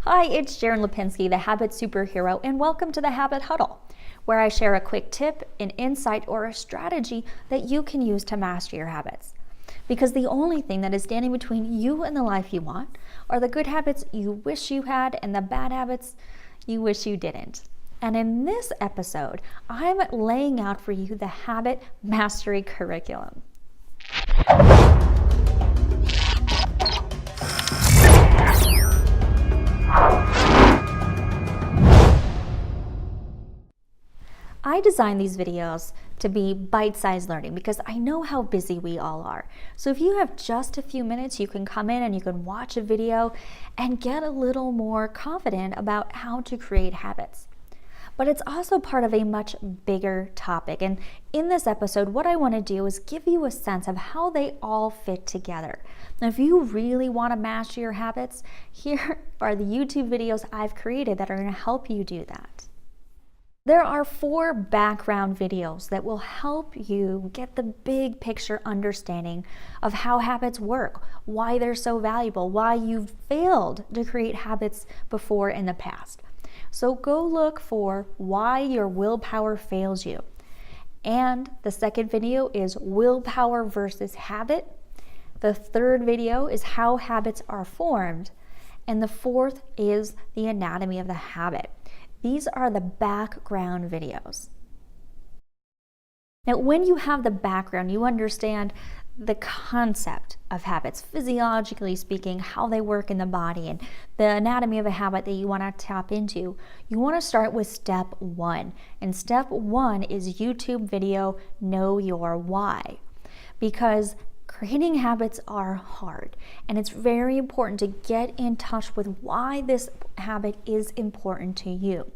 Hi, it's Sharon Lipinski, the Habit Superhero, and welcome to the Habit Huddle, where I share a quick tip, an insight, or a strategy that you can use to master your habits. Because the only thing that is standing between you and the life you want are the good habits you wish you had and the bad habits you wish you didn't. And in this episode, I'm laying out for you the Habit Mastery Curriculum. I designed these videos to be bite-sized learning because I know how busy we all are. So if you have just a few minutes, you can come in and you can watch a video and get a little more confident about how to create habits. But it's also part of a much bigger topic. And in this episode, what I want to do is give you a sense of how they all fit together. Now, if you really want to master your habits, here are the YouTube videos I've created that are going to help you do that. There are 4 background videos that will help you get the big picture understanding of how habits work, why they're so valuable, why you've failed to create habits before in the past. So go look for why your willpower fails you. And the second video is willpower versus habit. The third video is how habits are formed. And the fourth is the anatomy of the habit. These are the background videos. Now, when you have the background, you understand the concept of habits, physiologically speaking, how they work in the body and the anatomy of a habit that you want to tap into. You want to start with step 1. And step 1 is YouTube video, Know Your Why. Because creating habits are hard, and it's very important to get in touch with why this habit is important to you.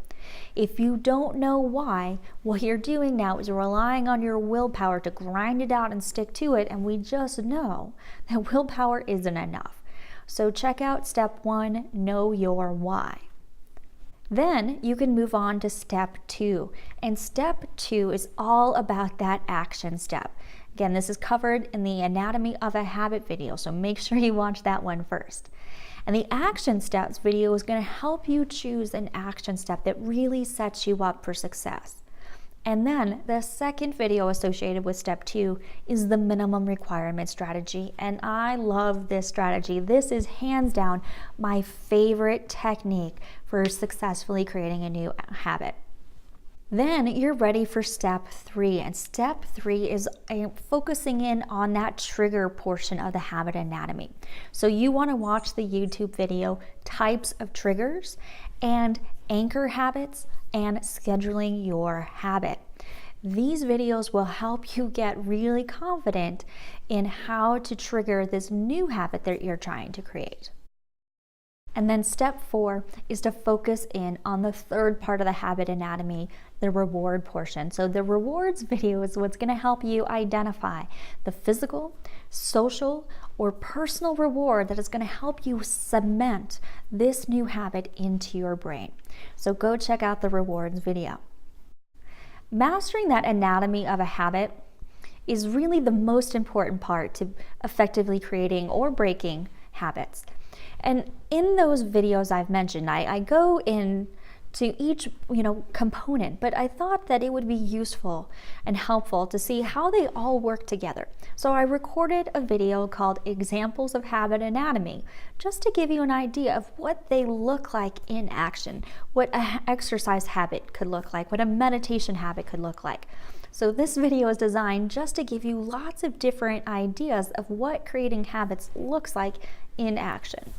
If you don't know why, what you're doing now is relying on your willpower to grind it out and stick to it, and we just know that willpower isn't enough. So check out step 1, Know Your Why. Then you can move on to step 2, and step 2 is all about that action step. Again, this is covered in the anatomy of a habit video, so make sure you watch that one first. And the action steps video is going to help you choose an action step that really sets you up for success. And then the second video associated with step 2 is the minimum requirement strategy. And I love this strategy. This is hands down my favorite technique for successfully creating a new habit. Then you're ready for step 3, and step 3 is focusing in on that trigger portion of the habit anatomy. So you want to watch the YouTube video, Types of Triggers, and Anchor Habits, and Scheduling Your Habit. These videos will help you get really confident in how to trigger this new habit that you're trying to create. And then step 4 is to focus in on the third part of the habit anatomy, the reward portion. So the rewards video is what's going to help you identify the physical, social, or personal reward that is going to help you cement this new habit into your brain. So go check out the rewards video. Mastering that anatomy of a habit is really the most important part to effectively creating or breaking habits. And in those videos I've mentioned, I go into each component, but I thought that it would be useful and helpful to see how they all work together. So I recorded a video called Examples of Habit Anatomy, just to give you an idea of what they look like in action, what an exercise habit could look like, what a meditation habit could look like. So this video is designed just to give you lots of different ideas of what creating habits looks like in action.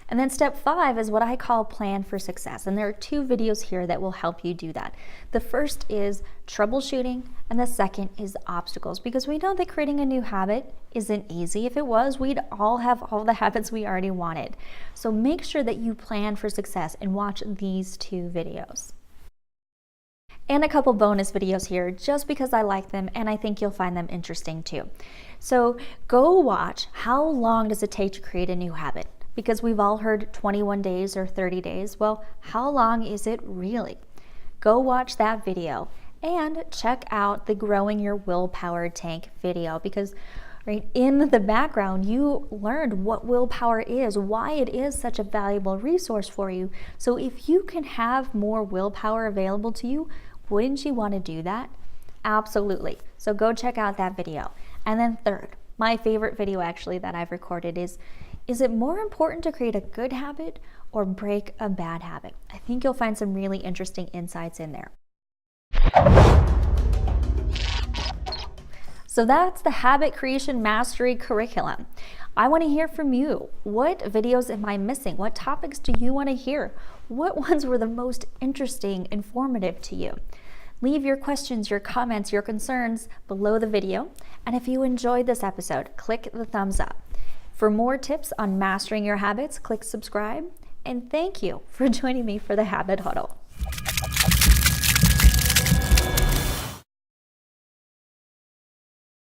And then step 5 is what I call Plan for Success. And there are 2 videos here that will help you do that. The first is troubleshooting, and the second is obstacles, because we know that creating a new habit isn't easy. If it was, we'd all have all the habits we already wanted. So make sure that you plan for success and watch these 2 videos. And a couple bonus videos here just because I like them and I think you'll find them interesting too. So go watch How Long Does It Take to Create a New Habit? Because we've all heard 21 days or 30 days. Well, how long is it really? Go watch that video and check out the Growing Your Willpower Tank video, because right? In the background, you learned what willpower is, why it is such a valuable resource for you. So if you can have more willpower available to you, wouldn't you want to do that? Absolutely. So go check out that video. And then third, my favorite video actually that I've recorded is it more important to create a good habit or break a bad habit? I think you'll find some really interesting insights in there. So that's the Habit Creation Mastery Curriculum. I want to hear from you. What videos am I missing? What topics do you want to hear? What ones were the most interesting, informative to you? Leave your questions, your comments, your concerns below the video. And if you enjoyed this episode, click the thumbs up. For more tips on mastering your habits, click subscribe. And thank you for joining me for the Habit Huddle.